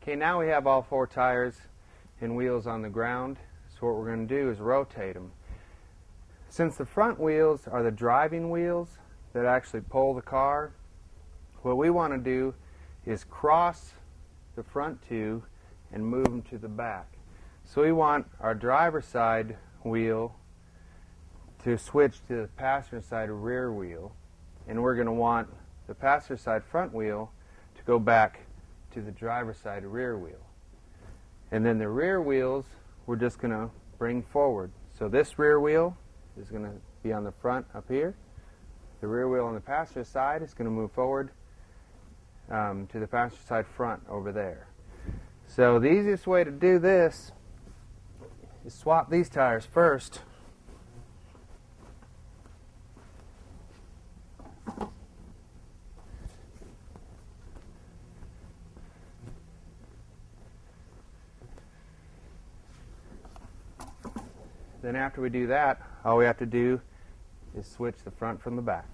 Okay, now we have all 4 tires and wheels on the ground, so what we're going to do is rotate them. Since the front wheels are the driving wheels that actually pull the car, what we want to do is cross the front 2 and move them to the back. So we want our driver's side wheel to switch to the passenger side rear wheel, and we're going to want the passenger side front wheel to go back to the driver's side rear wheel. And then the rear wheels we're just going to bring forward. So this rear wheel is going to be on the front up here. The rear wheel on the passenger side is going to move forward to the passenger side front over there. So the easiest way to do this is swap these tires first. Then after we do that, all we have to do is switch the front from the back.